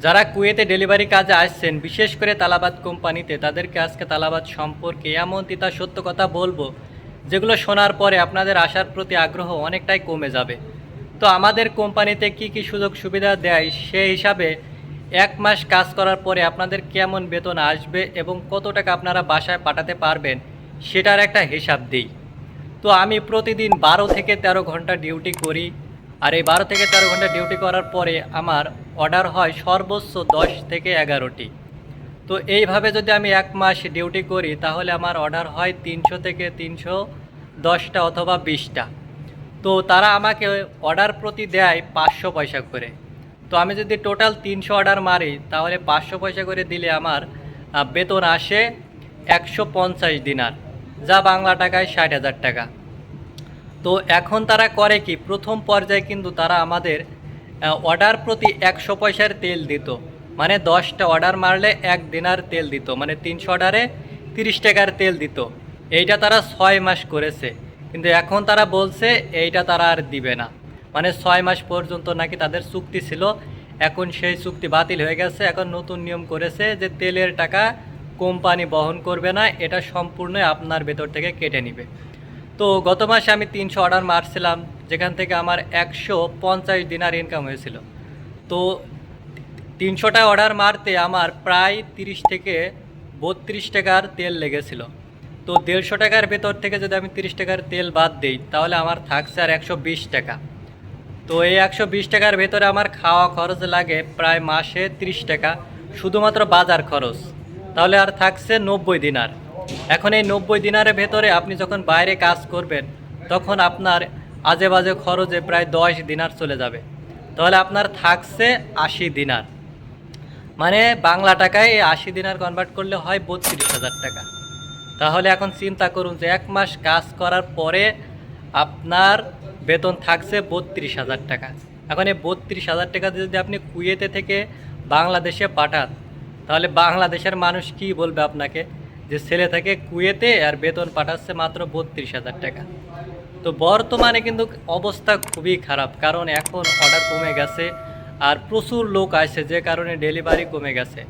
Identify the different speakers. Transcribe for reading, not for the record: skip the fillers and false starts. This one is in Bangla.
Speaker 1: যারা কুয়েতে ডেলিভারি কাজে আসছেন, বিশেষ করে তালাবাদ কোম্পানিতে, তাদেরকে আজকে তালাবাদ সম্পর্কে এমন তিতা সত্য কথা বলবো, যেগুলো শোনার পরে আপনাদের আসার প্রতি আগ্রহ অনেকটাই কমে যাবে। তো আমাদের কোম্পানিতে কি কি সুযোগ সুবিধা দেয়, সেই হিসাবে 1 মাস কাজ করার পরে আপনাদের কেমন বেতন আসবে এবং কত টাকা আপনারা বাসায় পাঠাতে পারবেন, সেটার একটা হিসাব দিই। তো আমি প্রতিদিন 12 থেকে 13 ঘন্টা ডিউটি করি। আর এই 12 থেকে 13 ঘন্টা ডিউটি করার পরে আমার অর্ডার হয় সর্বোচ্চ 10 থেকে 11টি। তো এইভাবে যদি আমি 1 মাস ডিউটি করি, তাহলে আমার অর্ডার হয় 300 থেকে 310টা অথবা 20টা। তো তারা আমাকে অর্ডার প্রতি দেয় 500 পয়সা করে। তো আমি যদি টোটাল 300 অর্ডার মারি, তাহলে 500 পয়সা করে দিলে আমার বেতন আসে 150 দিনার, যা বাংলা টাকায় 60,000 টাকা। তো এখন তারা করে কি, প্রথম পর্যায়ে কিন্তু তারা আমাদের অর্ডার প্রতি 100 পয়সার তেল দিত। মানে 10টা অর্ডার মারলে 1 দিনার তেল দিত, মানে 300 অর্ডারে 30 টাকার তেল দিত। এইটা তারা 6 মাস করেছে, কিন্তু এখন তারা বলছে এইটা তারা আর দিবে না। মানে 6 মাস পর্যন্ত নাকি তাদের চুক্তি ছিল, এখন সেই চুক্তি বাতিল হয়ে গেছে। এখন নতুন নিয়ম করেছে যে তেলের টাকা কোম্পানি বহন করবে না, এটা সম্পূর্ণ আপনার ভেতর থেকে কেটে নেবে। তো গত মাসে আমি 300 অর্ডার মারছিলাম, যেখান থেকে আমার 150 দিনার ইনকাম হয়েছিল। তো 300টা অর্ডার মারতে আমার প্রায় 30 থেকে 32 টাকার তেল লেগেছিল। তো 150 টাকার ভেতর থেকে যদি আমি 30 টাকার তেল বাদ দিই, তাহলে আমার থাকছে আর 120 টাকা। তো এই 120 টাকার ভেতরে আমার খাওয়া খরচ লাগে প্রায় মাসে 30 টাকা, শুধুমাত্র বাজার খরচ। তাহলে আর থাকছে 90 দিনার। এখন এই 90 দিনারের ভেতরে আপনি যখন বাইরে কাজ করবেন, তখন আপনার আজে বাজে খরচে প্রায় 10 দিনার চলে যাবে। তাহলে আপনার থাকছে 80 দিনার। মানে বাংলা টাকায় এই 80 দিনার কনভার্ট করলে হয় 32,000 টাকা। তাহলে এখন চিন্তা করুন যে 1 মাস কাজ করার পরে আপনার বেতন থাকছে 32,000 টাকা। এখন এই 32,000 টাকা যদি আপনি কুয়েতে থেকে বাংলাদেশে পাঠান, তাহলে বাংলাদেশের মানুষ কি বলবে আপনাকে, যে ছেলে থেকে কুয়েতে আর বেতন পাঠাচ্ছে মাত্র 32,000 টাকা। তো বর্তমানে কিন্তু অবস্থা খুবই খারাপ, কারণ এখন অর্ডার কমে গেছে আর প্রচুর লোক আসছে, যে কারণে ডেলিভারি কমে গেছে।